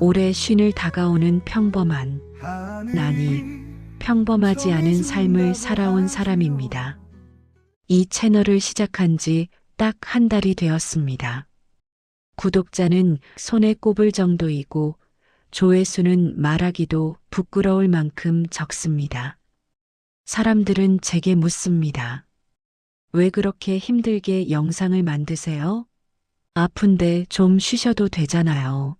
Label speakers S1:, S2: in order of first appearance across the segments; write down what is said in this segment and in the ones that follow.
S1: 올해 쉰을 다가오는 평범한, 아니, 평범하지 않은 삶을 살아온 사람입니다. 이 채널을 시작한 지 딱 한 달이 되었습니다. 구독자는 손에 꼽을 정도이고 조회수는 말하기도 부끄러울 만큼 적습니다. 사람들은 제게 묻습니다. 왜 그렇게 힘들게 영상을 만드세요? 아픈데 좀 쉬셔도 되잖아요.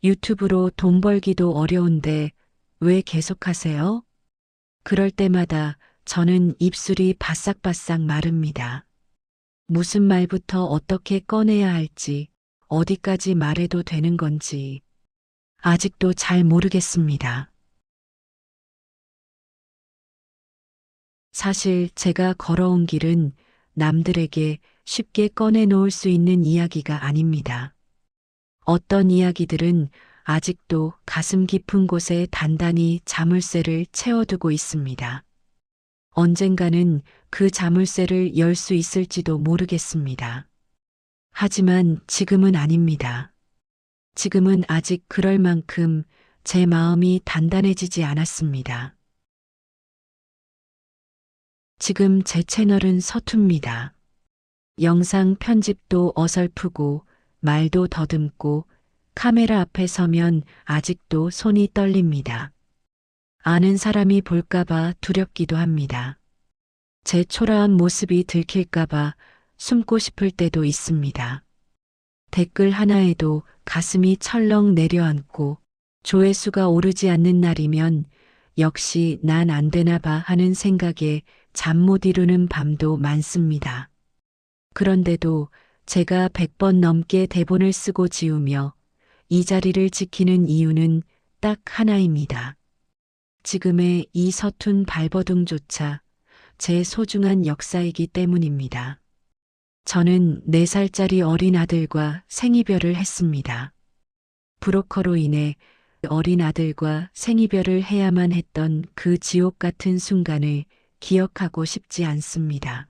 S1: 유튜브로 돈 벌기도 어려운데 왜 계속하세요? 그럴 때마다 저는 입술이 바싹바싹 마릅니다. 무슨 말부터 어떻게 꺼내야 할지, 어디까지 말해도 되는 건지 아직도 잘 모르겠습니다. 사실 제가 걸어온 길은 남들에게 쉽게 꺼내놓을 수 있는 이야기가 아닙니다. 어떤 이야기들은 아직도 가슴 깊은 곳에 단단히 자물쇠를 채워두고 있습니다. 언젠가는 그 자물쇠를 열 수 있을지도 모르겠습니다. 하지만 지금은 아닙니다. 지금은 아직 그럴 만큼 제 마음이 단단해지지 않았습니다. 지금 제 채널은 서툽니다. 영상 편집도 어설프고 말도 더듬고 카메라 앞에 서면 아직도 손이 떨립니다. 아는 사람이 볼까봐 두렵기도 합니다. 제 초라한 모습이 들킬까봐 숨고 싶을 때도 있습니다. 댓글 하나에도 가슴이 철렁 내려앉고 조회수가 오르지 않는 날이면 역시 난 안 되나 봐 하는 생각에 잠 못 이루는 밤도 많습니다. 그런데도 제가 100번 넘게 대본을 쓰고 지우며 이 자리를 지키는 이유는 딱 하나입니다. 지금의 이 서툰 발버둥조차 제 소중한 역사이기 때문입니다. 저는 4살짜리 어린 아들과 생이별을 했습니다. 브로커로 인해 어린 아들과 생이별을 해야만 했던 그 지옥 같은 순간을 기억하고 싶지 않습니다.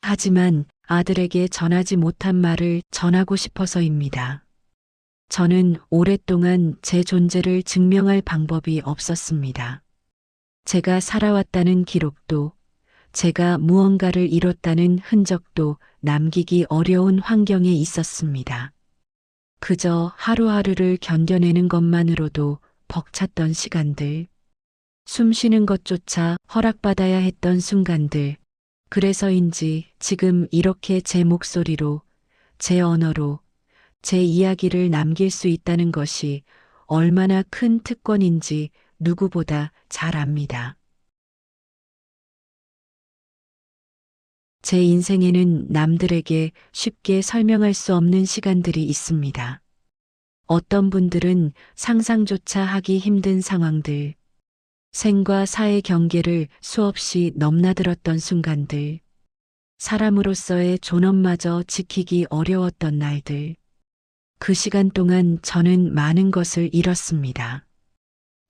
S1: 하지만 아들에게 전하지 못한 말을 전하고 싶어서입니다. 저는 오랫동안 제 존재를 증명할 방법이 없었습니다. 제가 살아왔다는 기록도, 제가 무언가를 이뤘다는 흔적도 남기기 어려운 환경에 있었습니다. 그저 하루하루를 견뎌내는 것만으로도 벅찼던 시간들, 숨 쉬는 것조차 허락받아야 했던 순간들, 그래서인지 지금 이렇게 제 목소리로, 제 언어로, 제 이야기를 남길 수 있다는 것이 얼마나 큰 특권인지 누구보다 잘 압니다. 제 인생에는 남들에게 쉽게 설명할 수 없는 시간들이 있습니다. 어떤 분들은 상상조차 하기 힘든 상황들, 생과 사의 경계를 수없이 넘나들었던 순간들, 사람으로서의 존엄마저 지키기 어려웠던 날들, 그 시간 동안 저는 많은 것을 잃었습니다.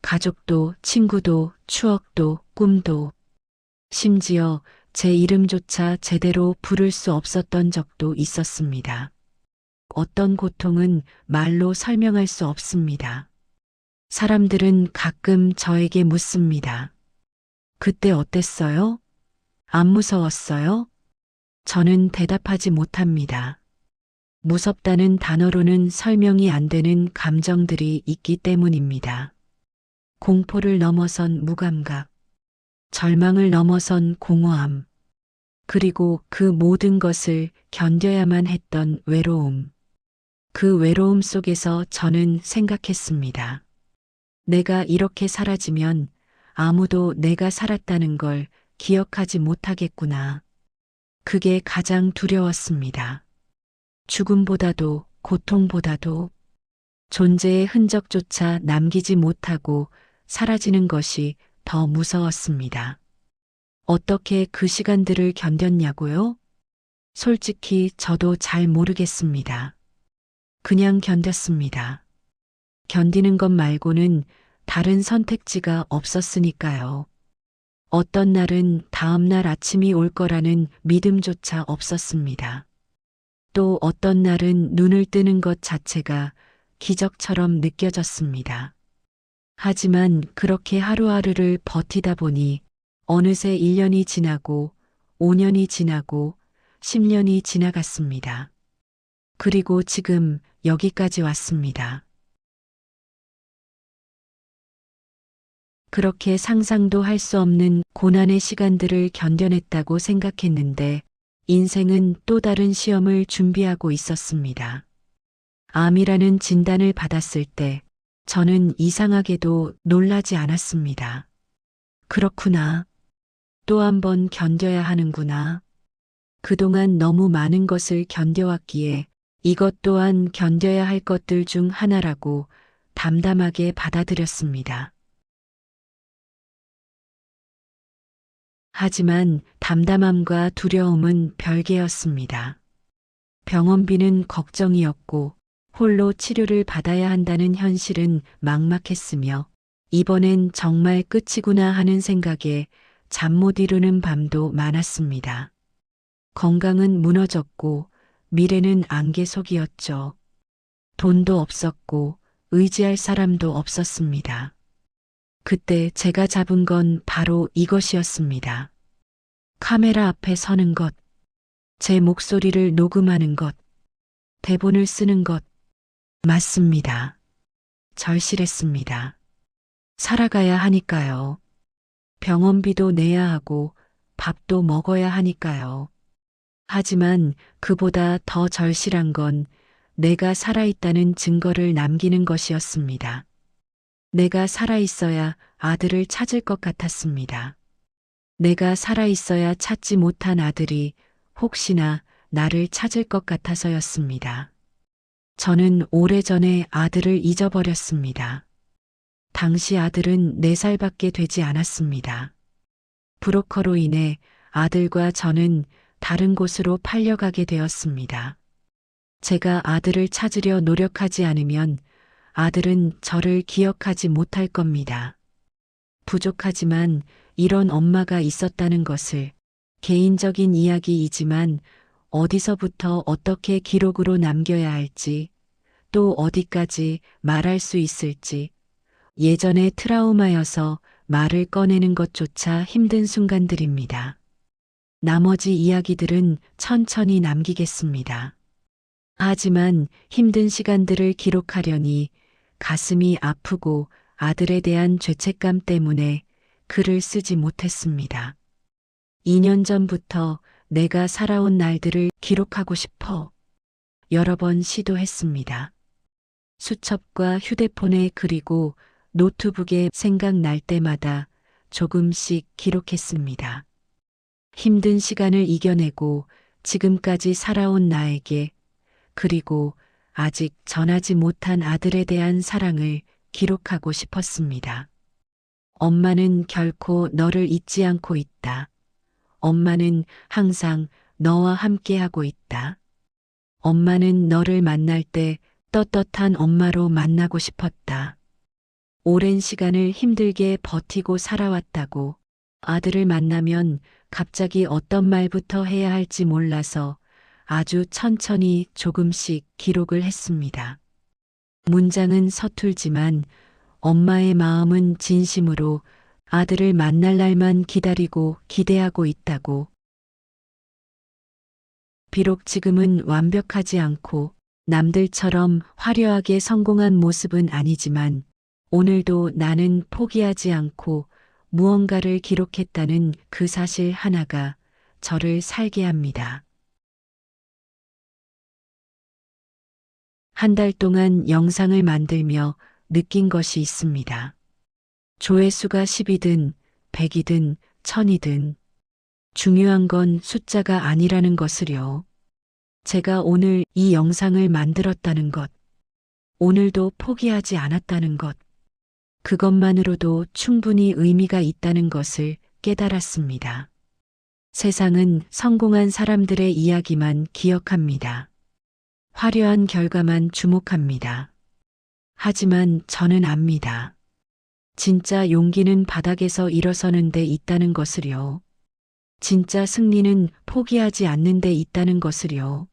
S1: 가족도, 친구도, 추억도, 꿈도, 심지어 제 이름조차 제대로 부를 수 없었던 적도 있었습니다. 어떤 고통은 말로 설명할 수 없습니다. 사람들은 가끔 저에게 묻습니다. 그때 어땠어요? 안 무서웠어요? 저는 대답하지 못합니다. 무섭다는 단어로는 설명이 안 되는 감정들이 있기 때문입니다. 공포를 넘어선 무감각, 절망을 넘어선 공허함, 그리고 그 모든 것을 견뎌야만 했던 외로움. 그 외로움 속에서 저는 생각했습니다. 내가 이렇게 사라지면 아무도 내가 살았다는 걸 기억하지 못하겠구나. 그게 가장 두려웠습니다. 죽음보다도 고통보다도 존재의 흔적조차 남기지 못하고 사라지는 것이 더 무서웠습니다. 어떻게 그 시간들을 견뎠냐고요? 솔직히 저도 잘 모르겠습니다. 그냥 견뎠습니다. 견디는 것 말고는 다른 선택지가 없었으니까요. 어떤 날은 다음 날 아침이 올 거라는 믿음조차 없었습니다. 또 어떤 날은 눈을 뜨는 것 자체가 기적처럼 느껴졌습니다. 하지만 그렇게 하루하루를 버티다 보니 어느새 1년이 지나고 5년이 지나고 10년이 지나갔습니다. 그리고 지금 여기까지 왔습니다. 그렇게 상상도 할 수 없는 고난의 시간들을 견뎌냈다고 생각했는데 인생은 또 다른 시험을 준비하고 있었습니다. 암이라는 진단을 받았을 때 저는 이상하게도 놀라지 않았습니다. 그렇구나. 또 한 번 견뎌야 하는구나. 그동안 너무 많은 것을 견뎌왔기에 이것 또한 견뎌야 할 것들 중 하나라고 담담하게 받아들였습니다. 하지만 담담함과 두려움은 별개였습니다. 병원비는 걱정이었고 홀로 치료를 받아야 한다는 현실은 막막했으며 이번엔 정말 끝이구나 하는 생각에 잠 못 이루는 밤도 많았습니다. 건강은 무너졌고 미래는 안개 속이었죠. 돈도 없었고 의지할 사람도 없었습니다. 그때 제가 잡은 건 바로 이것이었습니다. 카메라 앞에 서는 것, 제 목소리를 녹음하는 것, 대본을 쓰는 것, 맞습니다. 절실했습니다. 살아가야 하니까요. 병원비도 내야 하고 밥도 먹어야 하니까요. 하지만 그보다 더 절실한 건 내가 살아있다는 증거를 남기는 것이었습니다. 내가 살아있어야 아들을 찾을 것 같았습니다. 내가 살아있어야 찾지 못한 아들이 혹시나 나를 찾을 것 같아서였습니다. 저는 오래전에 아들을 잊어버렸습니다. 당시 아들은 4살밖에 되지 않았습니다. 브로커로 인해 아들과 저는 다른 곳으로 팔려가게 되었습니다. 제가 아들을 찾으려 노력하지 않으면 아들은 저를 기억하지 못할 겁니다. 부족하지만 이런 엄마가 있었다는 것을 개인적인 이야기이지만 어디서부터 어떻게 기록으로 남겨야 할지 또 어디까지 말할 수 있을지 예전의 트라우마여서 말을 꺼내는 것조차 힘든 순간들입니다. 나머지 이야기들은 천천히 남기겠습니다. 하지만 힘든 시간들을 기록하려니 가슴이 아프고 아들에 대한 죄책감 때문에 글을 쓰지 못했습니다. 2년 전부터 내가 살아온 날들을 기록하고 싶어 여러 번 시도했습니다. 수첩과 휴대폰에 그리고 노트북에 생각날 때마다 조금씩 기록했습니다. 힘든 시간을 이겨내고 지금까지 살아온 나에게 그리고 아직 전하지 못한 아들에 대한 사랑을 기록하고 싶었습니다. 엄마는 결코 너를 잊지 않고 있다. 엄마는 항상 너와 함께하고 있다. 엄마는 너를 만날 때 떳떳한 엄마로 만나고 싶었다. 오랜 시간을 힘들게 버티고 살아왔다고 아들을 만나면 갑자기 어떤 말부터 해야 할지 몰라서 아주 천천히 조금씩 기록을 했습니다. 문장은 서툴지만 엄마의 마음은 진심으로 아들을 만날 날만 기다리고 기대하고 있다고. 비록 지금은 완벽하지 않고 남들처럼 화려하게 성공한 모습은 아니지만 오늘도 나는 포기하지 않고 무언가를 기록했다는 그 사실 하나가 저를 살게 합니다. 한 달 동안 영상을 만들며 느낀 것이 있습니다. 조회수가 10이든 100이든 1000이든 중요한 건 숫자가 아니라는 것을요. 제가 오늘 이 영상을 만들었다는 것, 오늘도 포기하지 않았다는 것, 그것만으로도 충분히 의미가 있다는 것을 깨달았습니다. 세상은 성공한 사람들의 이야기만 기억합니다. 화려한 결과만 주목합니다. 하지만 저는 압니다. 진짜 용기는 바닥에서 일어서는 데 있다는 것을요. 진짜 승리는 포기하지 않는 데 있다는 것을요.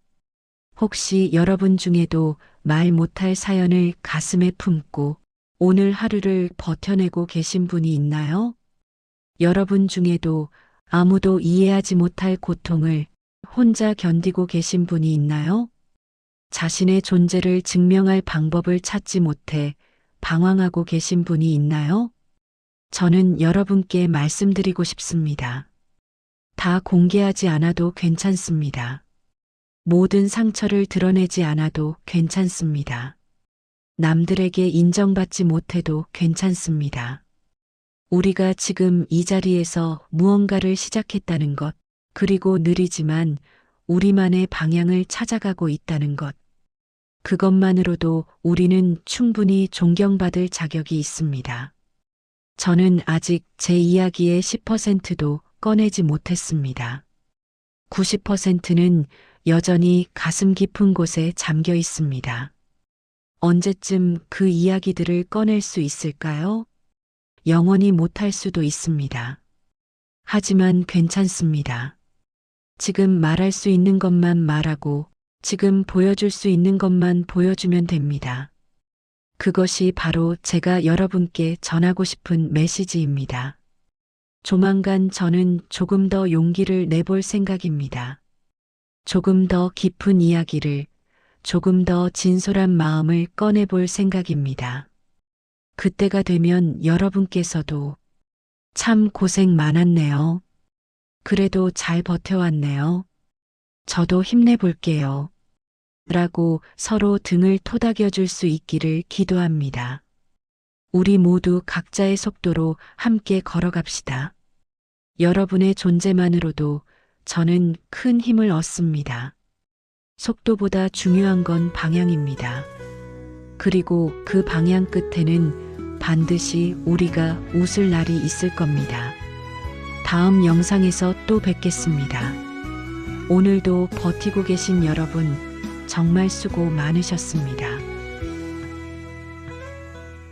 S1: 혹시 여러분 중에도 말 못할 사연을 가슴에 품고 오늘 하루를 버텨내고 계신 분이 있나요? 여러분 중에도 아무도 이해하지 못할 고통을 혼자 견디고 계신 분이 있나요? 자신의 존재를 증명할 방법을 찾지 못해 방황하고 계신 분이 있나요? 저는 여러분께 말씀드리고 싶습니다. 다 공개하지 않아도 괜찮습니다. 모든 상처를 드러내지 않아도 괜찮습니다. 남들에게 인정받지 못해도 괜찮습니다. 우리가 지금 이 자리에서 무언가를 시작했다는 것, 그리고 느리지만 우리만의 방향을 찾아가고 있다는 것, 그것만으로도 우리는 충분히 존경받을 자격이 있습니다. 저는 아직 제 이야기의 10%도 꺼내지 못했습니다. 90%는 여전히 가슴 깊은 곳에 잠겨 있습니다. 언제쯤 그 이야기들을 꺼낼 수 있을까요? 영원히 못할 수도 있습니다. 하지만 괜찮습니다. 지금 말할 수 있는 것만 말하고 지금 보여줄 수 있는 것만 보여주면 됩니다. 그것이 바로 제가 여러분께 전하고 싶은 메시지입니다. 조만간 저는 조금 더 용기를 내볼 생각입니다. 조금 더 깊은 이야기를, 조금 더 진솔한 마음을 꺼내볼 생각입니다. 그때가 되면 여러분께서도 참 고생 많았네요. 그래도 잘 버텨왔네요. 저도 힘내볼게요. 라고 서로 등을 토닥여 줄 수 있기를 기도합니다. 우리 모두 각자의 속도로 함께 걸어갑시다. 여러분의 존재만으로도 저는 큰 힘을 얻습니다. 속도보다 중요한 건 방향입니다. 그리고 그 방향 끝에는 반드시 우리가 웃을 날이 있을 겁니다. 다음 영상에서 또 뵙겠습니다. 오늘도 버티고 계신 여러분, 정말 수고 많으셨습니다.